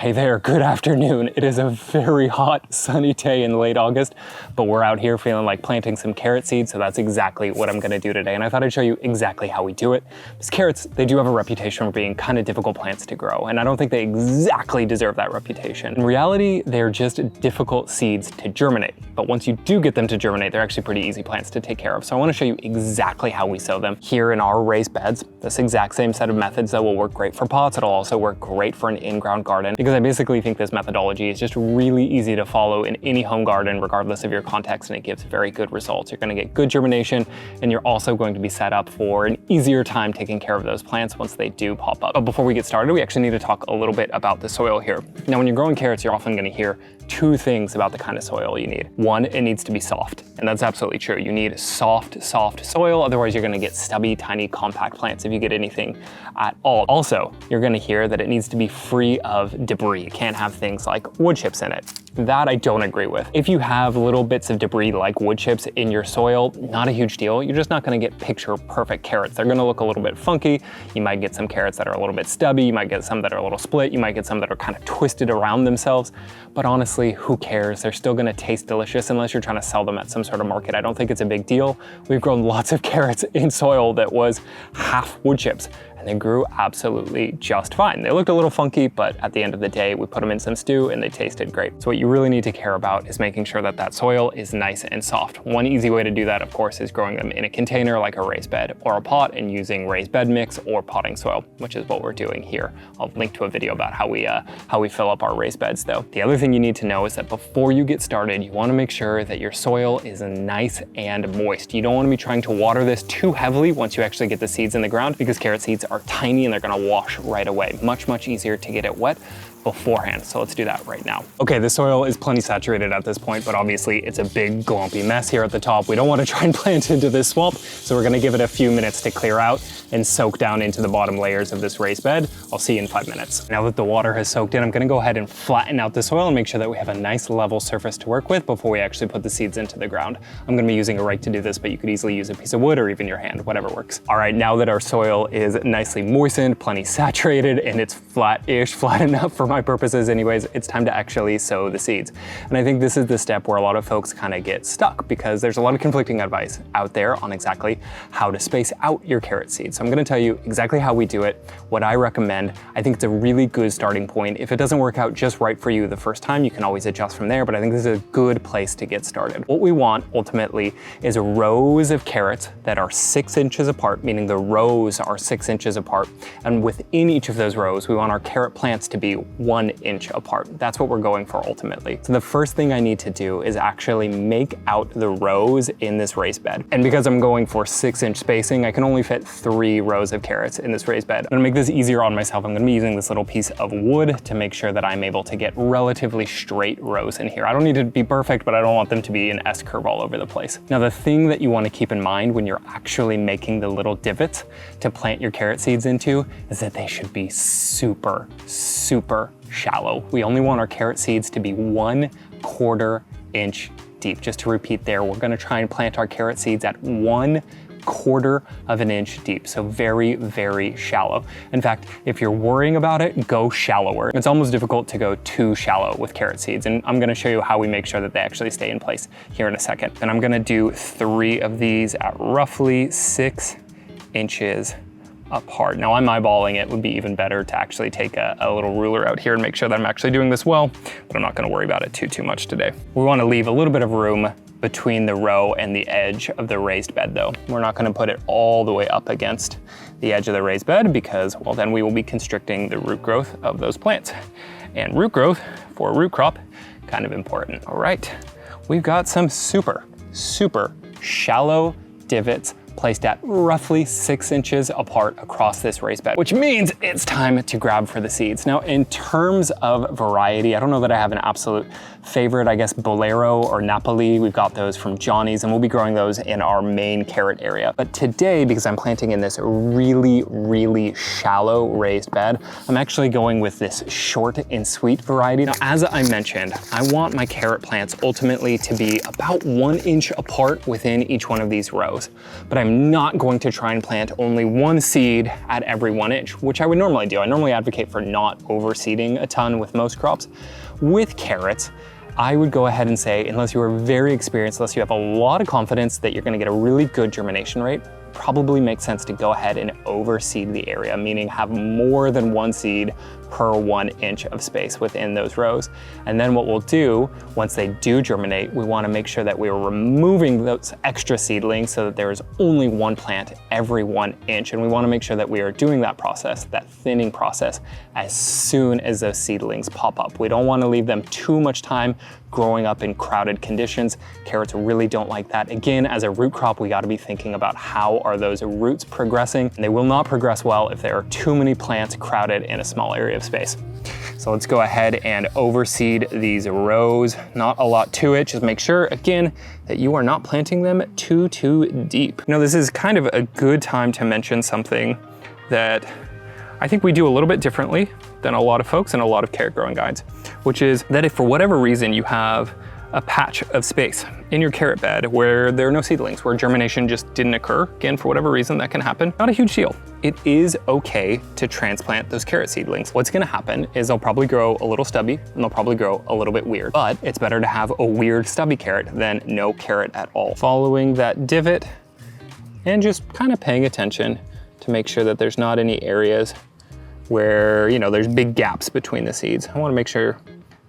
Hey there, good afternoon. It is a very hot, sunny day in late August, but we're out here feeling like planting some carrot seeds, so that's exactly what I'm gonna do today. And I thought I'd show you exactly how we do it. Because carrots, they do have a reputation for being kind of difficult plants to grow, and I don't think they exactly deserve that reputation. In reality, they're just difficult seeds to germinate. But once you do get them to germinate, they're actually pretty easy plants to take care of. So I wanna show you exactly how we sow them here in our raised beds. This exact same set of methods that will work great for pots. It'll also work great for an in-ground garden, because I basically think this methodology is just really easy to follow in any home garden, regardless of your context, and it gives very good results. You're gonna get good germination, and you're also going to be set up for an easier time taking care of those plants once they do pop up. But before we get started, we actually need to talk a little bit about the soil here. Now, when you're growing carrots, you're often gonna hear two things about the kind of soil you need. One, it needs to be soft, and that's absolutely true. You need soft soil, otherwise you're gonna get stubby, tiny, compact plants if you get anything at all. Also, you're gonna hear that it needs to be free of debris. You can't have things like wood chips in it. That I don't agree with. If you have little bits of debris like wood chips in your soil, not a huge deal. You're just not gonna get picture perfect carrots. They're gonna look a little bit funky. You might get some carrots that are a little bit stubby. You might get some that are a little split. You might get some that are kind of twisted around themselves. But honestly, who cares? They're still gonna taste delicious unless you're trying to sell them at some sort of market. I don't think it's a big deal. We've grown lots of carrots in soil that was half wood chips, and they grew absolutely just fine. They looked a little funky, but at the end of the day, we put them in some stew and they tasted great. So what you really need to care about is making sure that that soil is nice and soft. One easy way to do that, of course, is growing them in a container like a raised bed or a pot and using raised bed mix or potting soil, which is what we're doing here. I'll link to a video about how we fill up our raised beds though. The other thing you need to know is that before you get started, you wanna make sure that your soil is nice and moist. You don't wanna be trying to water this too heavily once you actually get the seeds in the ground, because carrot seeds are tiny and they're gonna wash right away. Much easier to get it wet beforehand. So let's do that right now. Okay, the soil is plenty saturated at this point, but obviously it's a big glumpy mess here at the top. We don't want to try and plant into this swamp, so we're gonna give it a few minutes to clear out and soak down into the bottom layers of this raised bed. I'll see you in 5 minutes. Now that the water has soaked in, I'm gonna go ahead and flatten out the soil and make sure that we have a nice level surface to work with before we actually put the seeds into the ground. I'm gonna be using a rake to do this, but you could easily use a piece of wood or even your hand, whatever works. All right, now that our soil is nicely moistened, plenty saturated, and it's flat enough for my purposes anyways, it's time to actually sow the seeds. And I think this is the step where a lot of folks kind of get stuck, because there's a lot of conflicting advice out there on exactly how to space out your carrot seeds. So I'm gonna tell you exactly how we do it, what I recommend. I think it's a really good starting point. If it doesn't work out just right for you the first time, you can always adjust from there, but I think this is a good place to get started. What we want ultimately is rows of carrots that are 6 inches apart, meaning the rows are 6 inches apart. And within each of those rows, we want our carrot plants to be 1 inch apart. That's what we're going for ultimately. So the first thing I need to do is actually make out the rows in this raised bed. And because I'm going for 6-inch spacing, I can only fit 3 rows of carrots in this raised bed. I'm gonna make this easier on myself. I'm gonna be using this little piece of wood to make sure that I'm able to get relatively straight rows in here. I don't need it to be perfect, but I don't want them to be an S-curve all over the place. Now, the thing that you wanna keep in mind when you're actually making the little divots to plant your carrot seeds into is that they should be super shallow. We only want our carrot seeds to be 1/4 inch deep. Just to repeat there, we're gonna try and plant our carrot seeds at 1/4 of an inch deep. So very shallow. In fact, if you're worrying about it, go shallower. It's almost difficult to go too shallow with carrot seeds, and I'm gonna show you how we make sure that they actually stay in place here in a second. And I'm gonna do 3 of these at roughly 6 inches apart. Now I'm eyeballing it. Would be even better to actually take a little ruler out here and make sure that I'm actually doing this well, but I'm not gonna worry about it too much today. We wanna leave a little bit of room between the row and the edge of the raised bed though. We're not gonna put it all the way up against the edge of the raised bed, because, well, then we will be constricting the root growth of those plants. And root growth for a root crop, kind of important. All right, we've got some super shallow divots placed at roughly 6 inches apart across this raised bed, which means it's time to grab for the seeds. Now, in terms of variety, I don't know that I have an absolute favorite. I guess Bolero or Napoli, we've got those from Johnny's, and we'll be growing those in our main carrot area. But today, because I'm planting in this really shallow raised bed, I'm actually going with this short and sweet variety. Now, as I mentioned, I want my carrot plants ultimately to be about 1 inch apart within each one of these rows. But I I'm not going to try and plant only one seed at every 1 inch, which I would normally do. I normally advocate for not overseeding a ton with most crops. With carrots, I would go ahead and say, unless you are very experienced, unless you have a lot of confidence that you're gonna get a really good germination rate, probably makes sense to go ahead and overseed the area, meaning have more than one seed per 1 inch of space within those rows. And then what we'll do, once they do germinate, we wanna make sure that we are removing those extra seedlings so that there is only one plant every 1 inch. And we wanna make sure that we are doing that process, that thinning process, as soon as those seedlings pop up. We don't wanna leave them too much time growing up in crowded conditions. Carrots really don't like that. Again, as a root crop, we gotta be thinking about how are those roots progressing. And they will not progress well if there are too many plants crowded in a small area of space. So let's go ahead and overseed these rows. Not a lot to it, just make sure, again, that you are not planting them too deep. You know, this is kind of a good time to mention something that I think we do a little bit differently than a lot of folks and a lot of carrot growing guides, which is that if for whatever reason you have a patch of space in your carrot bed where there are no seedlings, where germination just didn't occur, again, for whatever reason, that can happen. Not a huge deal. It is okay to transplant those carrot seedlings. What's gonna happen is they'll probably grow a little stubby and they'll probably grow a little bit weird, but it's better to have a weird stubby carrot than no carrot at all. Following that divot and just kind of paying attention to make sure that there's not any areas where, you know, there's big gaps between the seeds. I wanna make sure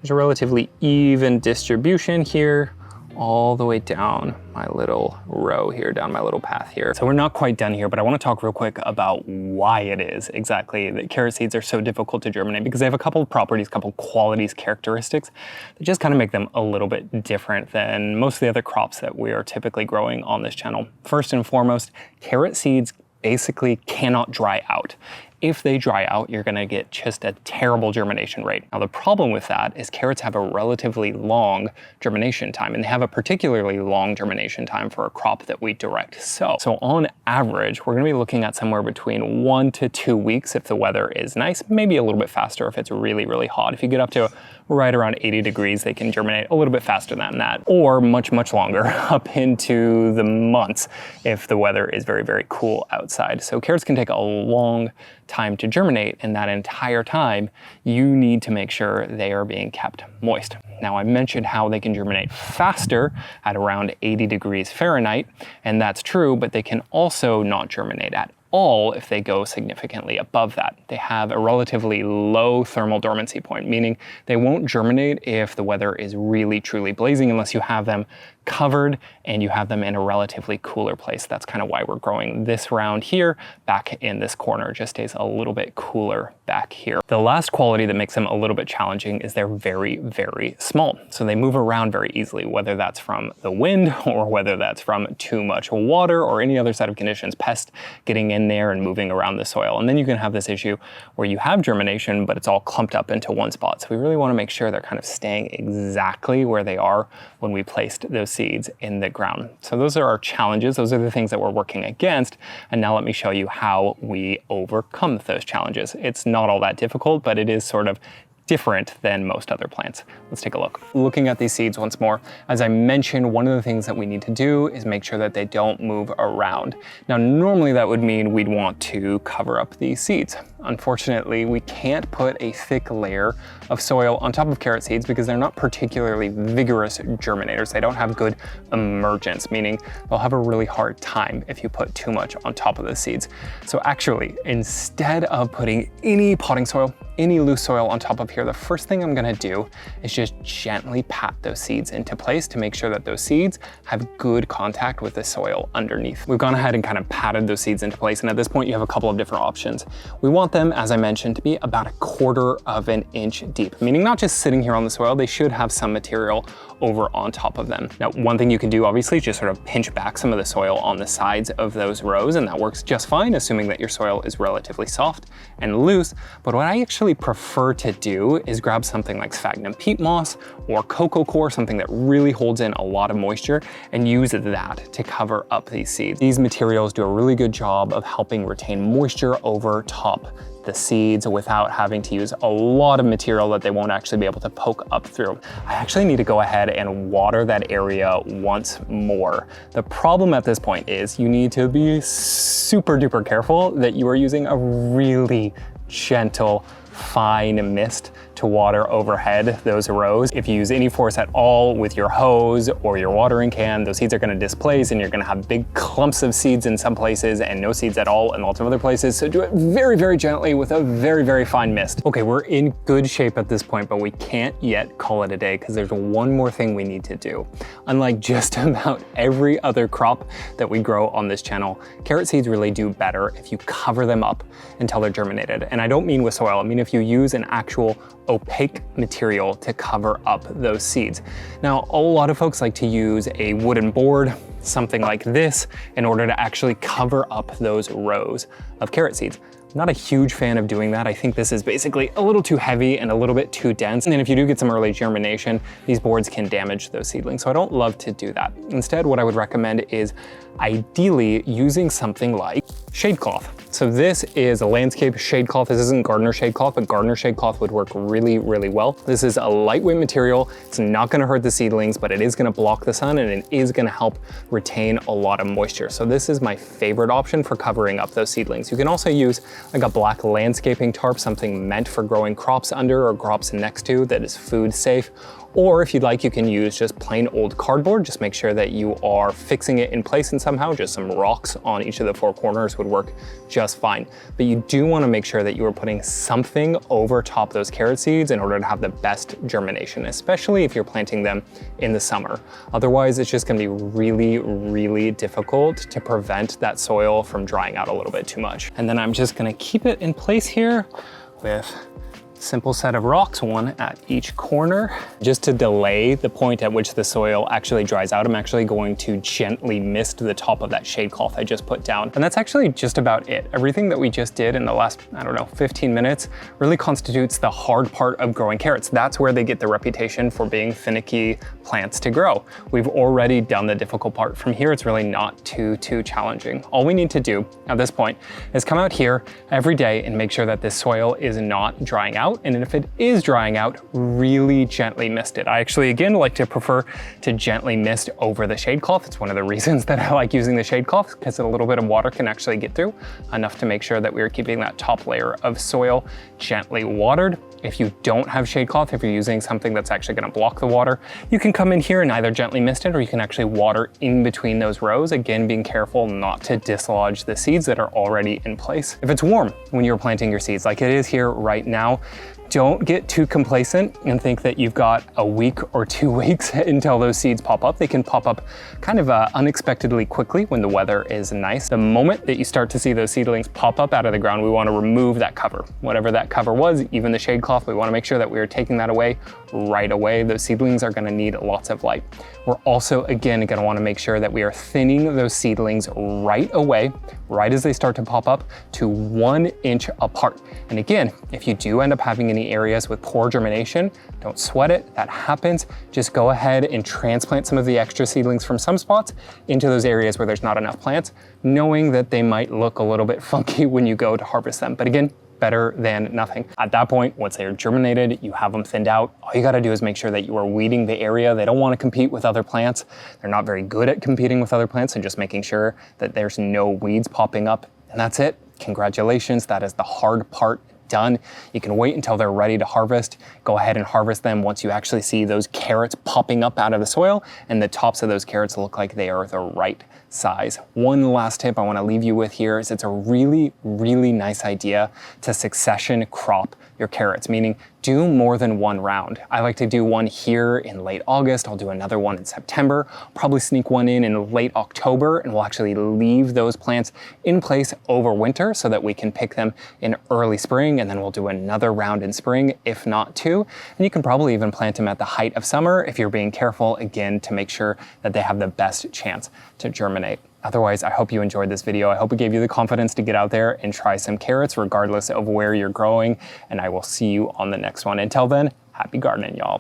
there's a relatively even distribution here all the way down my little row here, down my little path here. So we're not quite done here, but I wanna talk real quick about why it is exactly that carrot seeds are so difficult to germinate, because they have a couple of properties, couple of qualities, characteristics that just kind of make them a little bit different than most of the other crops that we are typically growing on this channel. First and foremost, carrot seeds basically cannot dry out. If they dry out, you're gonna get just a terrible germination rate. Now, the problem with that is carrots have a relatively long germination time, and they have a particularly long germination time for a crop that we direct sow. So on average, we're gonna be looking at somewhere between 1 to 2 weeks if the weather is nice, maybe a little bit faster if it's really, really hot. If you get up to right around 80 degrees, they can germinate a little bit faster than that, or much, much longer, up into the months if the weather is very, very cool outside. So carrots can take a long time to germinate, and that entire time, you need to make sure they are being kept moist. Now, I mentioned how they can germinate faster at around 80 degrees Fahrenheit, and that's true, but they can also not germinate at all if they go significantly above that. They have a relatively low thermal dormancy point, meaning they won't germinate if the weather is really, truly blazing unless you have them covered and you have them in a relatively cooler place. That's kind of why we're growing this round here. Back in this corner, it just stays a little bit cooler back here. The last quality that makes them a little bit challenging is they're very, very small. So they move around very easily, whether that's from the wind or whether that's from too much water or any other set of conditions, pests getting in there and moving around the soil. And then you can have this issue where you have germination, but it's all clumped up into one spot. So we really want to make sure they're kind of staying exactly where they are when we placed those seeds in the ground. So those are our challenges. Those are the things that we're working against. And now let me show you how we overcome those challenges. It's not all that difficult, but it is sort of different than most other plants. Let's take a look. Looking at these seeds once more, as I mentioned, one of the things that we need to do is make sure that they don't move around. Now, normally that would mean we'd want to cover up these seeds. Unfortunately, we can't put a thick layer of soil on top of carrot seeds because they're not particularly vigorous germinators. They don't have good emergence, meaning they'll have a really hard time if you put too much on top of the seeds. So actually, instead of putting any potting soil, any loose soil on top of here, the first thing I'm gonna do is just gently pat those seeds into place to make sure that those seeds have good contact with the soil underneath. We've gone ahead and kind of patted those seeds into place, and at this point you have a couple of different options. We want them, as I mentioned, to be about 1/4 of an inch deep, meaning not just sitting here on the soil, they should have some material over on top of them. Now, one thing you can do obviously is just sort of pinch back some of the soil on the sides of those rows, and that works just fine, assuming that your soil is relatively soft and loose. But what I actually prefer to do is grab something like sphagnum peat moss or cocoa coir, something that really holds in a lot of moisture, and use that to cover up these seeds. These materials do a really good job of helping retain moisture over top the seeds without having to use a lot of material that they won't actually be able to poke up through. I actually need to go ahead and water that area once more. The problem at this point is you need to be super duper careful that you are using a really gentle, fine mist to water overhead those rows. If you use any force at all with your hose or your watering can, those seeds are gonna displace and you're gonna have big clumps of seeds in some places and no seeds at all in lots of other places. So do it very, very gently with a very, very fine mist. Okay, we're in good shape at this point, but we can't yet call it a day because there's one more thing we need to do. Unlike just about every other crop that we grow on this channel, carrot seeds really do better if you cover them up until they're germinated. And I don't mean with soil, I mean if you use an actual opaque material to cover up those seeds. Now, a lot of folks like to use a wooden board, something like this, in order to actually cover up those rows of carrot seeds. I'm not a huge fan of doing that. I think this is basically a little too heavy and a little bit too dense. And then if you do get some early germination, these boards can damage those seedlings. So I don't love to do that. Instead, what I would recommend is ideally using something like shade cloth. So this is a landscape shade cloth. This isn't gardener shade cloth, but gardener shade cloth would work really, really well. This is a lightweight material. It's not gonna hurt the seedlings, but it is gonna block the sun and it is gonna help retain a lot of moisture. So this is my favorite option for covering up those seedlings. You can also use like a black landscaping tarp, something meant for growing crops under or crops next to that is food safe. Or if you'd like, you can use just plain old cardboard. Just make sure that you are fixing it in place and somehow just some rocks on each of the four corners would work just fine. But you do want to make sure that you are putting something over top those carrot seeds in order to have the best germination, especially if you're planting them in the summer. Otherwise, it's just going to be really, really difficult to prevent that soil from drying out a little bit too much. And then I'm just going to keep it in place here with simple set of rocks, one at each corner. Just to delay the point at which the soil actually dries out, I'm actually going to gently mist the top of that shade cloth I just put down. And that's actually just about it. Everything that we just did in the last, I don't know, 15 minutes really constitutes the hard part of growing carrots. That's where they get the reputation for being finicky plants to grow. We've already done the difficult part. From here, it's really not too challenging. All we need to do at this point is come out here every day and make sure that this soil is not drying out. And if it is drying out, really gently mist it. I actually, again, like to prefer to gently mist over the shade cloth. It's one of the reasons that I like using the shade cloth, because a little bit of water can actually get through, enough to make sure that we're keeping that top layer of soil gently watered. If you don't have shade cloth, if you're using something that's actually gonna block the water, you can come in here and either gently mist it, or you can actually water in between those rows. Again, being careful not to dislodge the seeds that are already in place. If it's warm when you're planting your seeds, like it is here right now, don't get too complacent and think that you've got a week or 2 weeks until those seeds pop up. They can pop up kind of unexpectedly quickly when the weather is nice. The moment that you start to see those seedlings pop up out of the ground, we want to remove that cover. Whatever that cover was, even the shade cloth, we want to make sure that we are taking that away right away. Those seedlings are going to need lots of light. We're also, again, going to want to make sure that we are thinning those seedlings right away, right as they start to pop up, to 1 inch apart. And again, if you do end up having any areas with poor germination, don't sweat it, that happens. Just go ahead and transplant some of the extra seedlings from some spots into those areas where there's not enough plants, knowing that they might look a little bit funky when you go to harvest them. But again, better than nothing. At that point, once they are germinated, you have them thinned out. All you gotta do is make sure that you are weeding the area. They don't wanna compete with other plants. They're not very good at competing with other plants, and just making sure that there's no weeds popping up. And that's it. Congratulations, that is the hard part done. You can wait until they're ready to harvest. Go ahead and harvest them once you actually see those carrots popping up out of the soil and the tops of those carrots look like they are the right size. One last tip I want to leave you with here is it's a really, really nice idea to succession crop your carrots, meaning do more than one round. I like to do one here in late August. I'll do another one in September, probably sneak one in late October, and we'll actually leave those plants in place over winter so that we can pick them in early spring, and then we'll do another round in spring, if not 2. And you can probably even plant them at the height of summer if you're being careful, again, to make sure that they have the best chance to germinate. Otherwise, I hope you enjoyed this video. I hope it gave you the confidence to get out there and try some carrots regardless of where you're growing, and I will see you on the next one. Until then, happy gardening, y'all.